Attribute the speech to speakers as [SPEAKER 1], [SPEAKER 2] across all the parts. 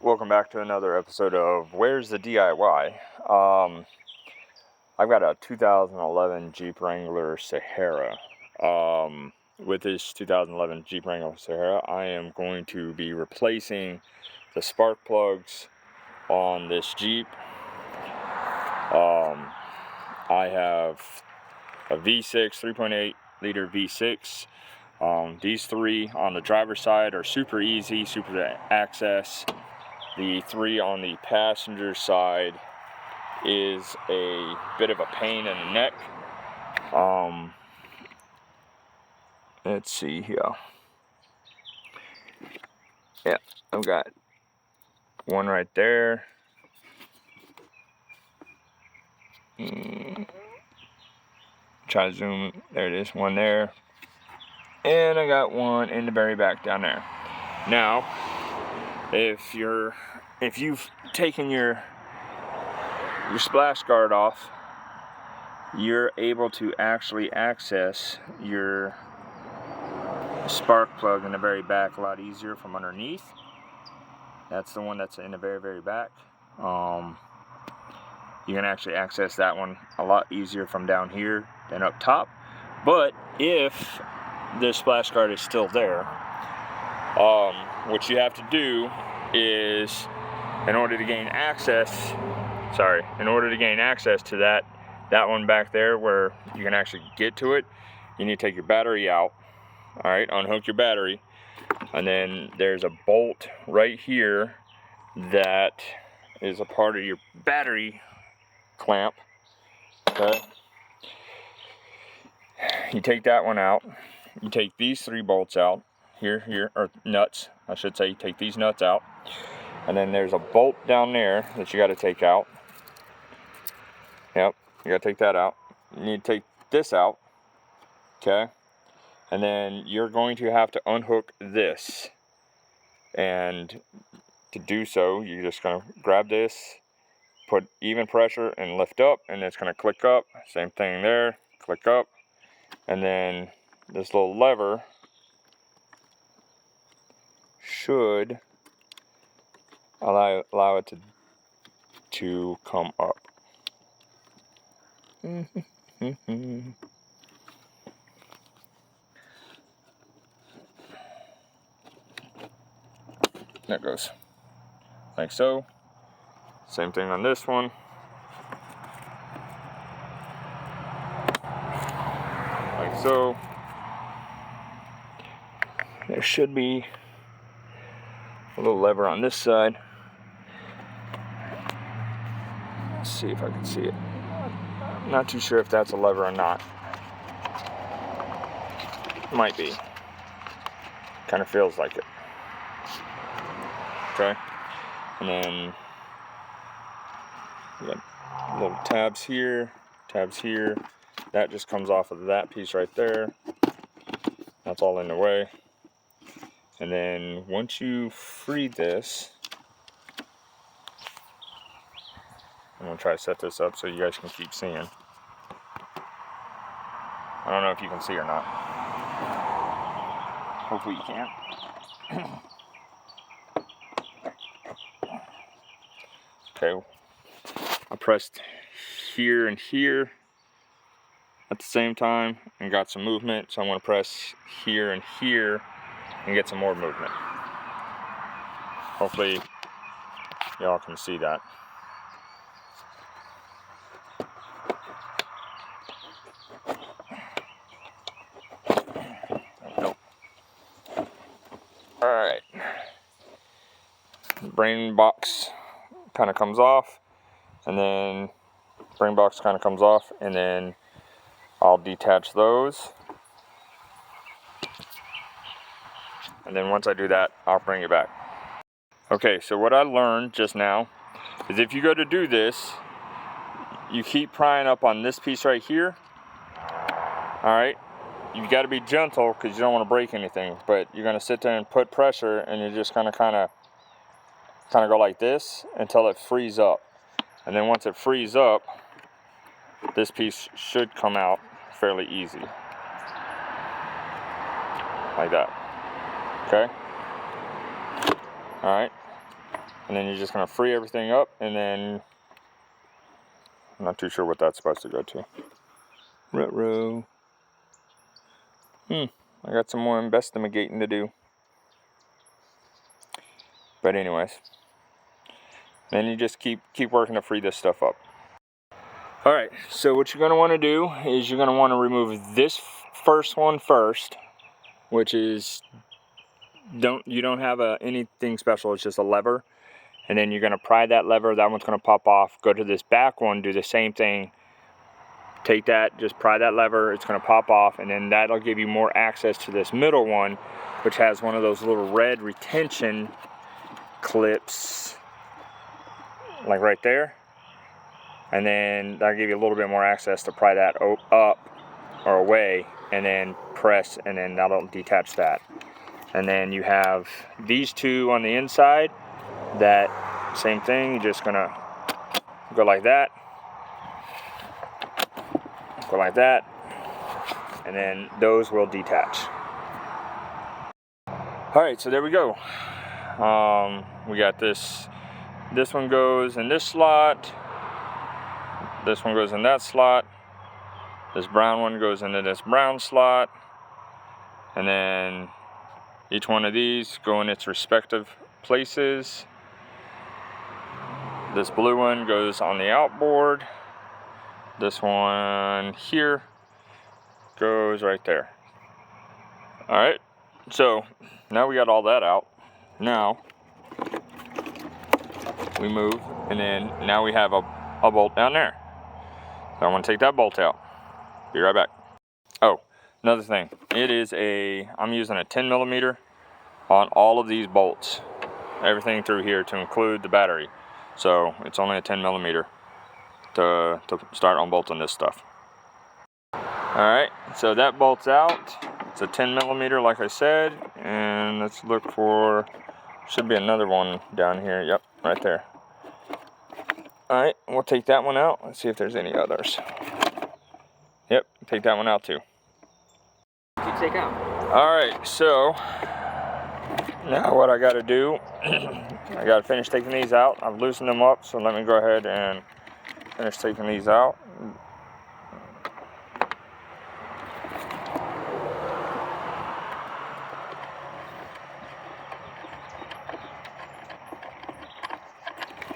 [SPEAKER 1] Welcome back to another episode of Where's the DIY? I've got a 2011 Jeep Wrangler Sahara. With this 2011 Jeep Wrangler Sahara, I am going to be replacing the spark plugs on this Jeep. I have a V6, 3.8 liter V6. These three on the driver's side are super easy, super to access. The three on the passenger side is a bit of a pain in the neck. Let's see here. Yeah, I've got one right there. Try to zoom. There it is, one there. And I got one in the very back down there. Now, if you've taken your splash guard off, you're able to actually access your spark plug in the very back a lot easier from underneath. That's the one that's in the very back. You can actually access that one a lot easier from down here than up top. But if the splash guard is still there, what you have to do is, in order to gain access to that one back there where you can actually get to it, you need to take your battery out. All right, unhook your battery, and then there's a bolt right here that is a part of your battery clamp. Okay, you take that one out. You take these three bolts out here, or nuts, I should say. You take these nuts out, and then there's a bolt down there that you got to take out. Yep, you got to take that out. You need to take this out. Okay. And then you're going to have to unhook this. And to do so, you're just going to grab this, put even pressure and lift up, and it's going to click up. Same thing there, click up. And then this little lever should allow it to come up. There it goes, like so. Same thing on this one, like so. There should be a little lever on this side. Let's see if I can see it. I'm not too sure if that's a lever or not. Might be. Kind of feels like it. Okay. And then we got little tabs here, tabs here. That just comes off of that piece right there. That's all in the way. And then once you free this, I'm gonna try to set this up so you guys can keep seeing. I don't know if you can see or not. Hopefully you can. Okay, I pressed here and here at the same time and got some movement. So I'm gonna press here and here and get some more movement. Hopefully y'all can see that. Nope. All right. Brain box kind of comes off, and then brain box kind of comes off, and then I'll detach those. And then once I do that, I'll bring it back. Okay, so what I learned just now is if you go to do this, you keep prying up on this piece right here. All right, you've got to be gentle because you don't want to break anything, but you're going to sit there and put pressure, and you're just going to kind of go like this until it frees up. And then once it frees up, this piece should come out fairly easy, like that. Okay. All right. and then you're just going to free everything up, and then I'm not too sure what that's supposed to go to. Ruh-roh. I got some more investigating to do. But anyways, then you just keep working to free this stuff up. Alright, so what you're going to want to do is you're going to want to remove this first one first, which is, you don't have anything special, it's just a lever. And then you're going to pry that lever, that one's going to pop off. Go to this back one, do the same thing. Take that, just pry that lever, it's going to pop off, and then that'll give you more access to this middle one, which has one of those little red retention clips, like right there. And then that'll give you a little bit more access to pry that up or away, and then press, and then that'll detach that. And then you have these two on the inside, that same thing, you're just gonna go like that, go like that, and then those will detach. Alright, so there we go. We got this one goes in this slot, this one goes in that slot, this brown one goes into this brown slot, and then each one of these go in its respective places. This blue one goes on the outboard, this one here goes right there. Alright, so now we got all that out. Now we move, and then now we have a bolt down there. So I'm going to take that bolt out. Be right back. Oh, another thing. I'm using a 10 millimeter on all of these bolts. Everything through here to include the battery. So it's only a 10 millimeter to start unbolting this stuff. Alright, so that bolt's out. It's a 10 millimeter like I said. And let's look for, should be another one down here. Yep, right there. Alright, we'll take that one out. Let's see if there's any others. Yep, take that one out too.
[SPEAKER 2] You take out.
[SPEAKER 1] Alright, so now what I gotta do, I gotta finish taking these out. I've loosened them up, so let me go ahead and finish taking these out.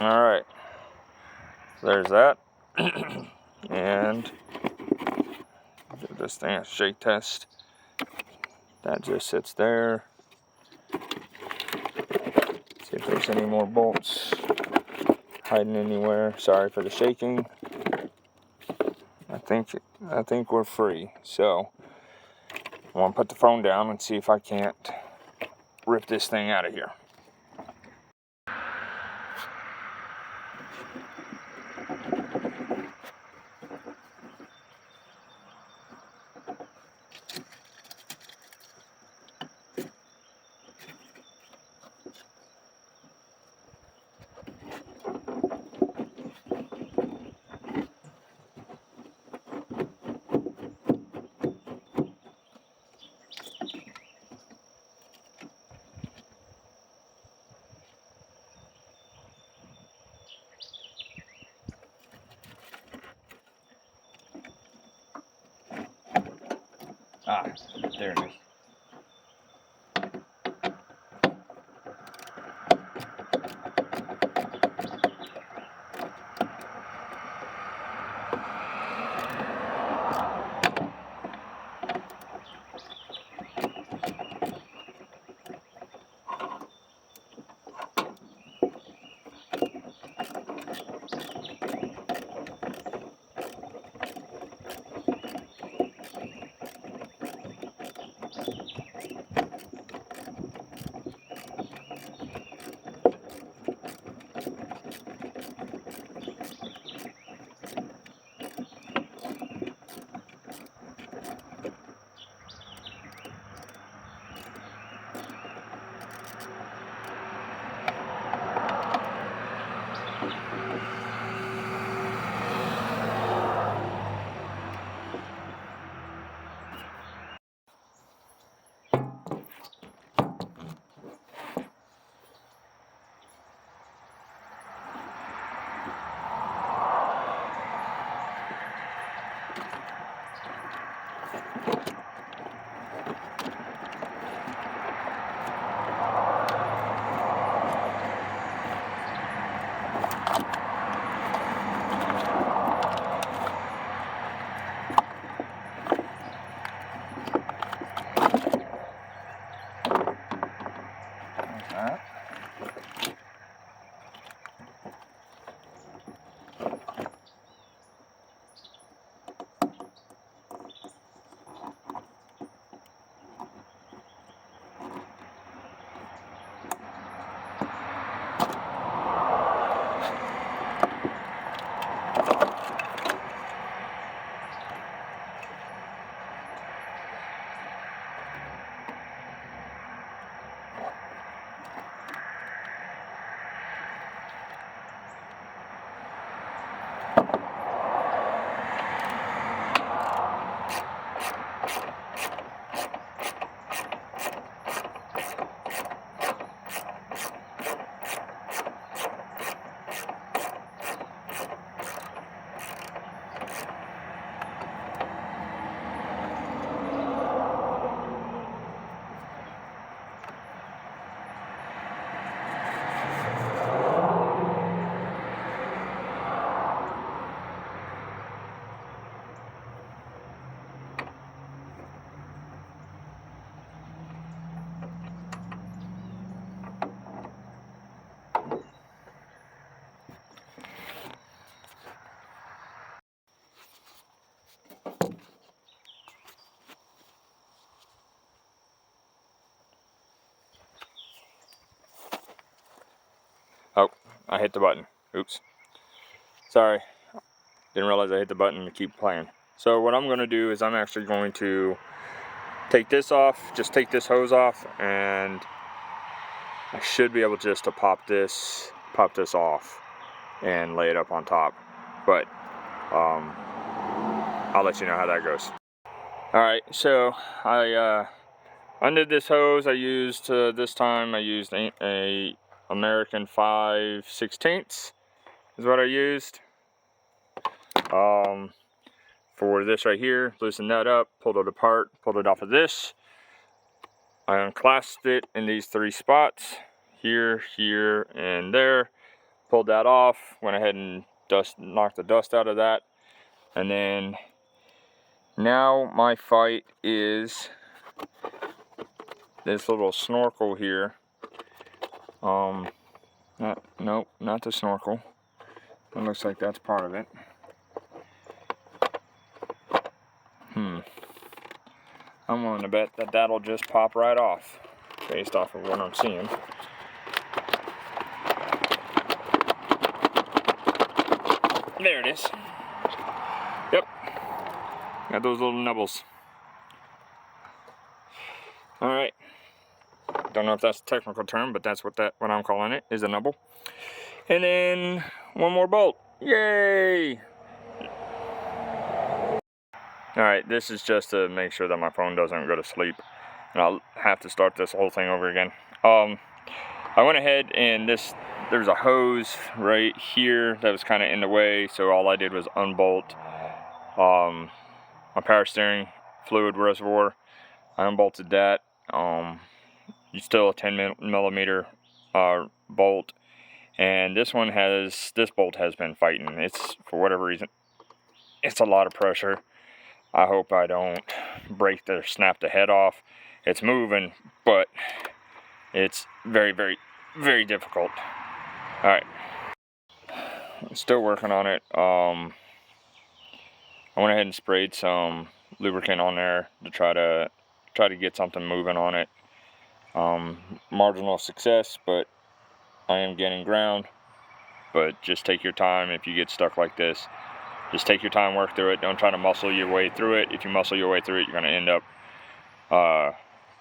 [SPEAKER 1] Alright, so there's that. And give this thing a shake test. That just sits there. See if there's any more bolts hiding anywhere. Sorry for the shaking. I think we're free. So I want to put the phone down and see if I can't rip this thing out of here. Ah, there it is. I hit the button. Oops. Sorry. Didn't realize I hit the button to keep playing. So what I'm going to do is I'm actually going to take this off, just take this hose off, and I should be able just to pop this off and lay it up on top. But I'll let you know how that goes. Alright, so I undid this hose. I used, this time I used a American 5/16 is what I used. For this right here, loosened that up, pulled it apart, pulled it off of this. I unclasped it in these 3 spots, here, here, and there. Pulled that off, went ahead and knocked the dust out of that. And then now my fight is this little snorkel here. Nope, not the snorkel. It looks like that's part of it. I'm willing to bet that that'll just pop right off, based off of what I'm seeing. There it is. Yep. Got those little nubbles. Alright. Don't know if that's a technical term, but that's what I'm calling it, is a nubble. And then one more bolt. Yay! Alright, this is just to make sure that my phone doesn't go to sleep. And I'll have to start this whole thing over again. I went ahead and there's a hose right here that was kind of in the way, so all I did was unbolt my power steering fluid reservoir. I unbolted that. Still a 10 millimeter bolt, and this bolt has been fighting. It's, for whatever reason, it's a lot of pressure. I hope I don't snap the head off. It's moving, but it's very, very, very difficult. Alright. Still working on it. I went ahead and sprayed some lubricant on there to try to get something moving on it. Marginal success, but I am gaining ground. But just take your time if you get stuck like this. Just take your time, work through it. Don't try to muscle your way through it. If you muscle your way through it, you're going to end up,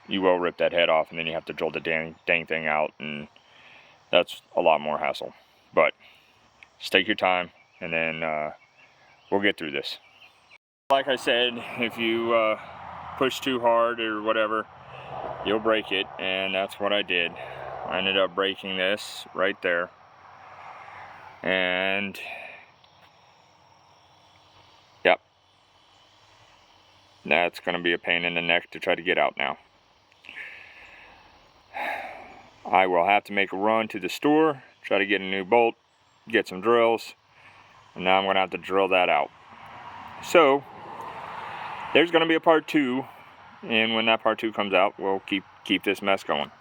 [SPEAKER 1] you will rip that head off, and then you have to drill the dang thing out, and that's a lot more hassle. But just take your time, and then we'll get through this. Like I said, if you push too hard or whatever, you'll break it, and that's what I did. I ended up breaking this right there, and yep, that's going to be a pain in the neck to try to get out now. I will have to make a run to the store, try to get a new bolt, get some drills, and now I'm going to have to drill that out. So there's going to be a part 2, and when that part 2 comes out, we'll keep this mess going.